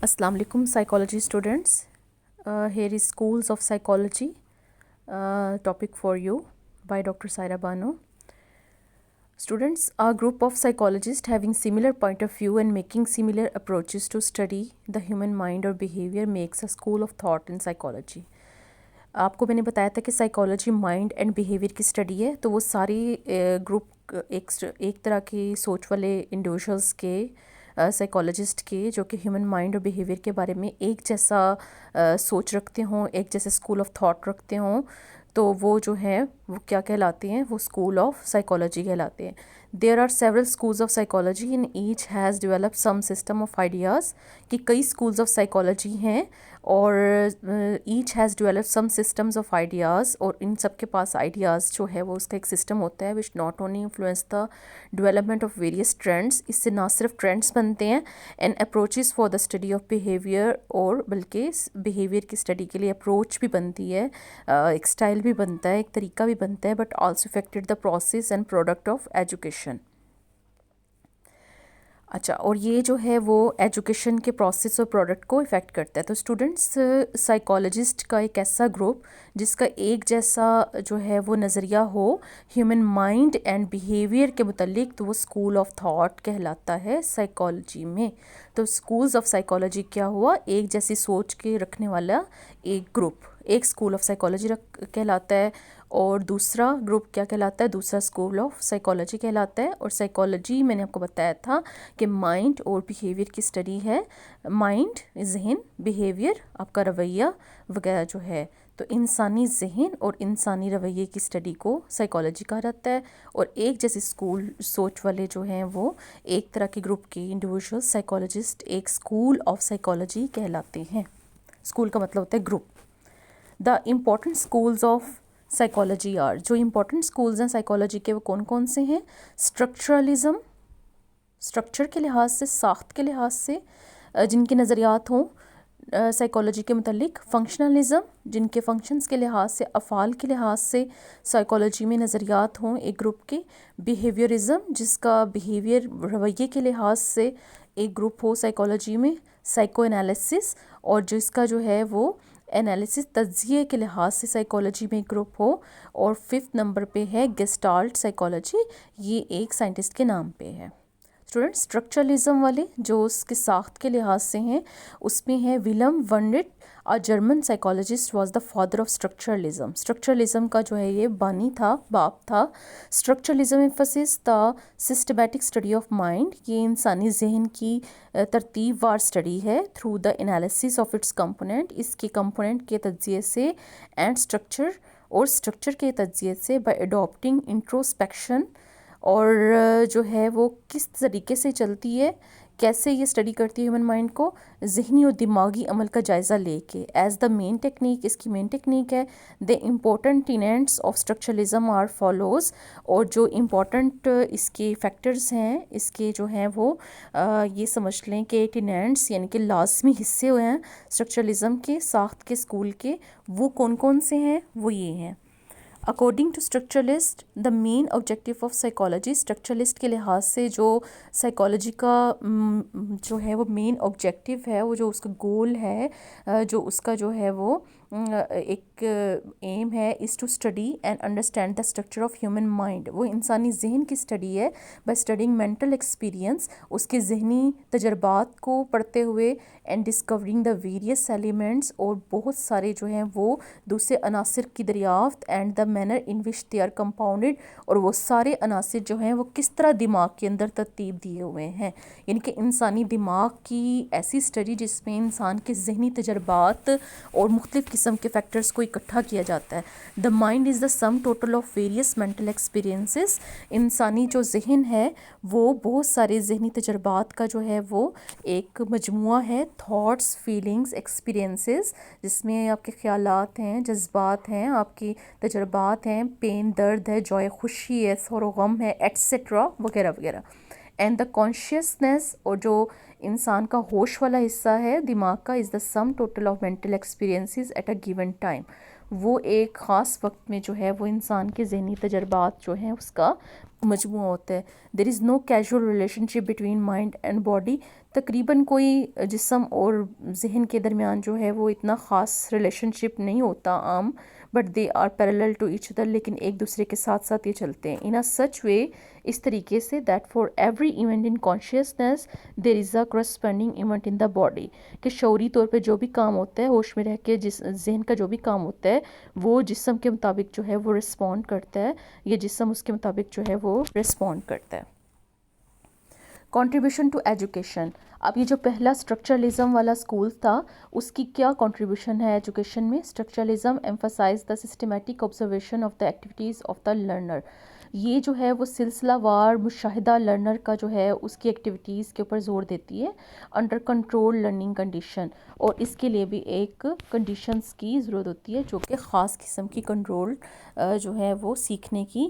Assalamu alaikum psychology students. Here is Schools of Psychology topic for you by Dr. Saira Bano. Students, a group of psychologists having similar point of view and making similar approaches to study the human mind or behavior makes a school of thought in psychology. आपको मैंने बताया था कि psychology mind and behaviour की study है, तो वो सारी ग्रुप एक तरह की सोच वाले इंडिविजुअल्स के साइकोलॉजिस्ट के जो कि ह्यूमन माइंड और बिहेवियर के बारे में एक जैसा सोच रखते हों, एक जैसे स्कूल ऑफ थॉट रखते हों, तो वो जो है वो क्या कहलाते हैं, वो स्कूल ऑफ साइकोलॉजी कहलाते हैं. There are several schools of psychology in each has develop some system of ideas, कि कई स्कूल्स ऑफ साइकोलॉजी हैं और each has develop some systems of ideas, और इन सब के पास आइडियाज़ जो है वो उसका एक सिस्टम होता है which not only influence the development of various trends. इससे ना सिर्फ ट्रेंड्स बनते हैं and approaches for the study of behaviour, और बल्कि बिहेवियर की स्टडी के लिए अप्रोच भी बनती है, एक स्टाइल भी बनता है, एक तरीका भी बनता है, but also affected the process and product of education. अच्छा, और ये जो है वो एजुकेशन के प्रोसेस और प्रोडक्ट को इफ़ेक्ट करता है. तो स्टूडेंट्स, साइकोलॉजिस्ट का एक ऐसा ग्रुप जिसका एक जैसा जो है वो नज़रिया हो ह्यूमन माइंड एंड बिहेवियर के मुतल्लिक, तो वो स्कूल ऑफ थॉट कहलाता है साइकोलॉजी में. तो स्कूल्स ऑफ साइकोलॉजी क्या हुआ, एक जैसी सोच के रखने वाला एक ग्रुप, एक स्कूल ऑफ साइकोलॉजी कहलाता है, और दूसरा ग्रुप क्या कहलाता है, दूसरा स्कूल ऑफ साइकोलॉजी कहलाता है. और साइकोलॉजी मैंने आपको बताया था कि माइंड और बिहेवियर की स्टडी है. माइंड जहन, बिहेवियर आपका रवैया वगैरह जो है, तो इंसानी जहन और इंसानी रवैये की स्टडी को साइकोलॉजी कहा जाता है. और एक जैसी स्कूल सोच वाले जो हैं वो एक तरह के ग्रुप के इंडिविजुअल साइकोलॉजिस्ट एक स्कूल ऑफ साइकोलॉजी कहलाते हैं. स्कूल का मतलब होता है group. The important schools of psychology are, जो इम्पॉर्टेंट स्कूल्स हैं साइकोलॉजी के वो कौन कौन से हैं. स्ट्रक्चरलिज्म, स्ट्रक्चर के लिहाज से, साख्त के लिहाज से जिनके नज़रियात हों साइकोलॉजी के मुतल्लिक. फंक्शनलिज्म, जिनके फंक्शंस के लिहाज से, अफ़ाल के लिहाज से साइकोलॉजी में नज़रियात हों एक ग्रुप के. बिहेवियरिज्म, जिसका बिहेवियर रवैये के लिहाज से एक ग्रुप हो साइकोलॉजी में. साइको एनालिसिस, और जिसका जो है वो एनालिसिस तज्ज़िये के लिहाज से साइकोलॉजी में एक ग्रुप हो. और 5th नंबर पे है गेस्टाल्ट साइकोलॉजी, ये एक साइंटिस्ट के नाम पे है. स्टूडेंट्स, स्ट्रक्चरलिज्म वाले जो उसके साख्त के लिहाज से हैं उसमें है Wilhelm Wundt, a German psychologist was the father of structuralism. Structuralism का जो है ये बानी था, बाप था. Structuralism emphasis the systematic study of mind, ये इंसानी जहन की तरतीब वार स्टडी है through the analysis of its component, इसके कंपोनेंट के तज्ज़िये से, एंड स्ट्रक्चर, और स्ट्रक्चर के तज्ज़िये से, बाय अडॉप्टिंग इंट्रोस्पेक्शन, और जो है वो किस तरीके से चलती है, कैसे ये स्टडी करती है ह्यूमन माइंड को, ज़हनी और दिमागी अमल का जायज़ा लेके एज़ द मेन टेक्निक, इसकी मेन टेक्निक है. The important tenets of structuralism are follows, और जो इम्पोर्टेंट इसके फैक्टर्स हैं इसके जो हैं वो ये समझ लें कि टीनेंट्स यानी कि लाजमी हिस्से हुए हैं स्ट्रक्चरलिज्म के, साख्त के स्कूल के, वो कौन कौन से हैं, वो ये हैं. According to structuralist the main objective of psychology, structuralist के लिहाज से जो साइकोलॉजी का जो है वो मेन ऑब्जेक्टिव है, वो जो उसका गोल है, जो उसका जो है वो एक एम है, is to study and understand the structure of human mind. वो इंसानी जहन की स्टडी है बाय स्टडिंग मेंटल एक्सपीरियंस, उसके जहनी तजर्बात को पढ़ते हुए, and discovering the various elements, और बहुत सारे जो हैं वो दूसरे अनासिर की दरियाफ्त, and the manner in which they are compounded, और वो सारे अनासिर जो हैं वो किस तरह दिमाग के अंदर तरतीब दिए हुए हैं. यानी कि इंसानी दिमाग की ऐसी स्टडी जिसमें इंसान के जहनी तजर्बात और मुख्तलिफ़ किस्म के फैक्टर्स को इकट्ठा किया जाता है. The mind is the sum total of various mental experiences, इंसानी जो जहन है वो बहुत सारे जहनी तजर्बात का जो है वो एक मजमुआ है. थॉट्स, फीलिंग्स, एक्सपीरियंसेस, जिसमें आपके ख़यालात हैं, जज्बात हैं, आपकी तजर्बात हैं, पेन, दर्द है, जॉय, खुशी है, सौर गम है, एट्सेट्रा वगैरह वगैरह. एंड द कॉन्शियसनेस, और जो इंसान का होश वाला हिस्सा है दिमाग का, is the sum total of mental experiences at a given time. وہ ایک خاص وقت میں جو ہے وہ انسان کے ذہنی تجربات جو ہیں اس کا مجموعہ ہوتا ہے. There is no casual relationship between mind and body. تقریباً کوئی جسم اور ذہن کے درمیان جو ہے وہ اتنا خاص ریلیشن شپ نہیں ہوتا عام، but they are parallel to each other, لیکن ایک دوسرے کے ساتھ ساتھ یہ چلتے ہیں. ان اے سچ وے، اس طریقے سے، that for every event in consciousness there is a corresponding event in the body, کہ شعوری طور پہ جو بھی کام ہوتا ہے، ہوش میں رہ کے جس ذہن کا جو بھی کام ہوتا ہے وہ جسم کے مطابق جو ہے وہ رسپونڈ کرتا ہے، یا جسم اس کے مطابق جو ہے وہ رسپونڈ کرتا ہے. Contribution to education. اب یہ جو پہلا اسٹرکچرلزم والا اسکول تھا اس کی کیا کنٹریبیوشن ہے ایجوکیشن میں؟ Structuralism emphasize the systematic observation of the activities of the learner. یہ جو ہے وہ سلسلہ وار مشاہدہ لرنر کا جو ہے اس کی ایکٹیویٹیز کے اوپر زور دیتی ہے، انڈر کنٹرول لرننگ کنڈیشن، اور اس کے لیے بھی ایک کنڈیشنز کی ضرورت ہوتی ہے جو کہ خاص قسم کی کنٹرول جو ہے وہ سیکھنے کی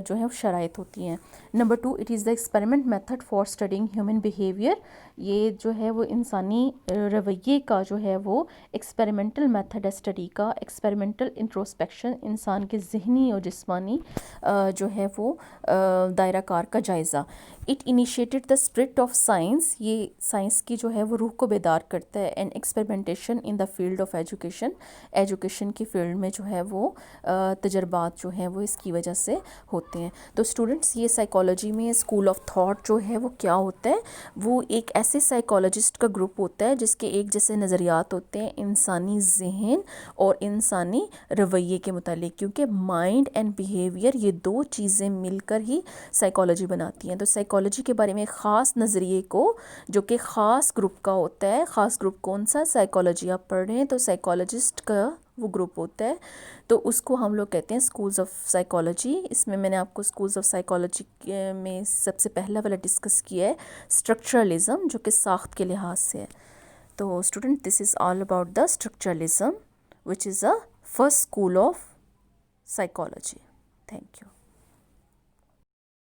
جو ہے شرائط ہوتی ہیں. Number 2، it is the experiment method for studying human behaviour. یہ جو ہے وہ انسانی رویے کا جو ہے وہ ایکسپیریمنٹل میتھڈ ہے اسٹڈی کا، ایکسپیریمنٹل انٹروسپیکشن، انسان کے ذہنی اور جسمانی جو ہے وہ دائرہ کار کا جائزہ. It initiated the spirit of science. یہ سائنس کی جو ہے وہ روح کو بیدار کرتا ہے. And experimentation in the field of education. Education کی فیلڈ میں جو ہے وہ تجربات جو ہیں وہ اس کی وجہ سے ہوتے ہیں. تو اسٹوڈنٹس، یہ سائیکالوجی میں اسکول آف تھاٹ جو ہے وہ کیا ہوتا ہے؟ وہ ایک ایسے سائیکالوجسٹ کا گروپ ہوتا ہے جس کے ایک جیسے نظریات ہوتے ہیں انسانی ذہن اور انسانی رویے کے متعلق، کیونکہ مائنڈ اینڈ بیہیویئر یہ دو چیزیں مل کر ہی سائیکالوجی بناتی ہیں. تو سائیکالوجی کے بارے میں خاص نظریے کو جو کہ خاص گروپ کا ہوتا ہے، خاص گروپ کون سا؟ سائیکالوجی. آپ پڑھ رہے ہیں تو سائیکالوجسٹ کا وہ گروپ ہوتا ہے، تو اس کو ہم لوگ کہتے ہیں اسکولز آف سائیکالوجی. اس میں نے آپ کو اسکولز آف سائیکالوجی میں سب سے پہلا والا ڈسکس کیا ہے اسٹرکچرلزم، جو کہ ساخت کے لحاظ سے ہے. تو student, this is all about the structuralism which is a first school of psychology. Thank you.